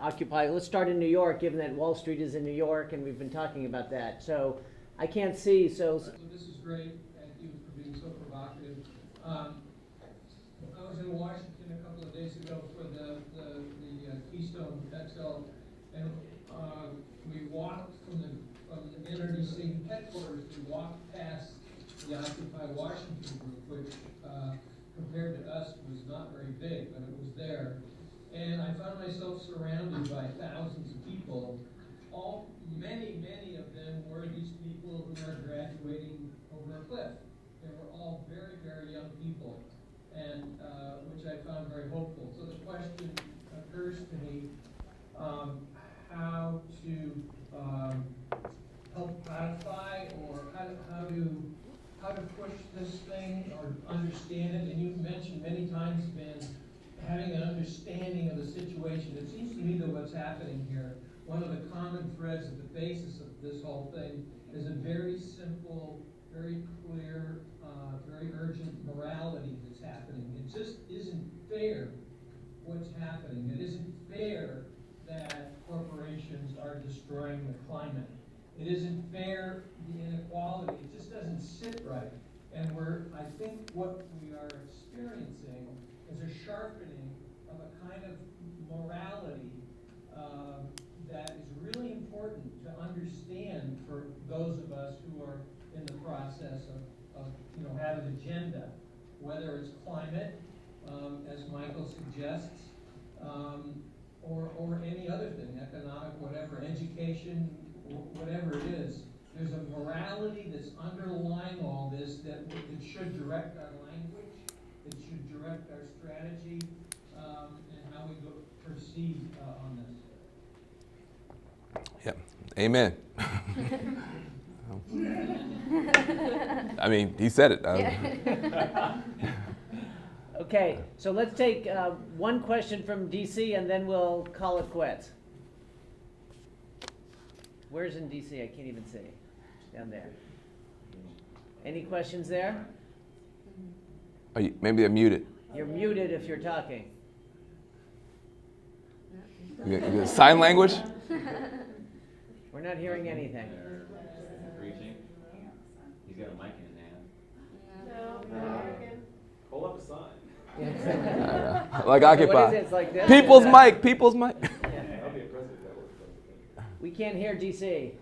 Occupy, let's start in New York, given that Wall Street is in New York and we've been talking about that. So I can't see, so this is great. Thank you for being so provocative. I was in Washington a couple of days ago for the Keystone XL, and we walked from the NRDC headquarters. We walked past the Occupy Washington group, which compared to us was not very big, but it was there. And I found myself surrounded by thousands of people. Many of them were these people who are graduating over a cliff. They were all very, very young people. and which I found very hopeful. So the question occurs to me, how to help codify, or how to push this thing or understand it. And you've mentioned many times, Ben, having an understanding of the situation. It seems to me that what's happening here, one of the common threads at the basis of this whole thing is a very simple, very clear, very urgent morality that's happening. It just isn't fair what's happening. It isn't fair that corporations are destroying the climate. It isn't fair, the inequality. It just doesn't sit right. And I think what we are experiencing is a sharpening of a kind of morality that is really important to understand for those of us who are in the process of having an agenda, whether it's climate, as Michael suggests, or any other thing, economic, whatever, education, whatever it is. There's a morality that's underlying all this that should direct our language, it should direct our strategy, and how we proceed on this. Yep. Amen. I mean, he said it. Okay, so let's take one question from DC and then we'll call it quits. Where's in DC? I can't even see. Down there. Any questions there? Maybe they're muted. You're muted if you're talking. Sign language? We're not hearing anything. Preaching. He's got a mic in his hand. No. Hold up a sign. Like So Occupy. what is it? It's like this? People's mic. People's mic. That'll be a president. That works. We can't hear DC. Mic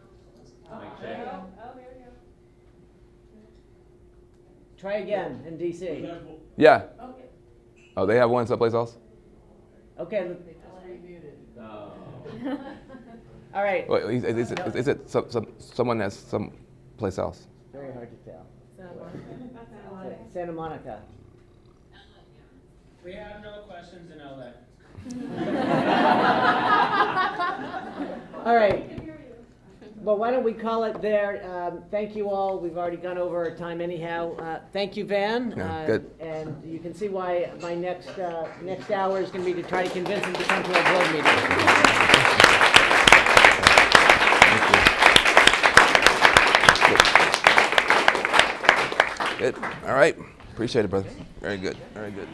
check. Try again in DC. Yeah. Oh, they have one someplace else? Okay. No. All right. Wait, is it someone that's someplace else? Very hard to tell. Santa Monica. We have no questions in LA. All right. Well, why don't we call it there? Thank you all. We've already gone over our time anyhow. Thank you, Van. Yeah, good. And you can see why my next hour is going to be to try to convince him to come to our board meeting. Good. All right. Appreciate it, brother. Very good. Very good.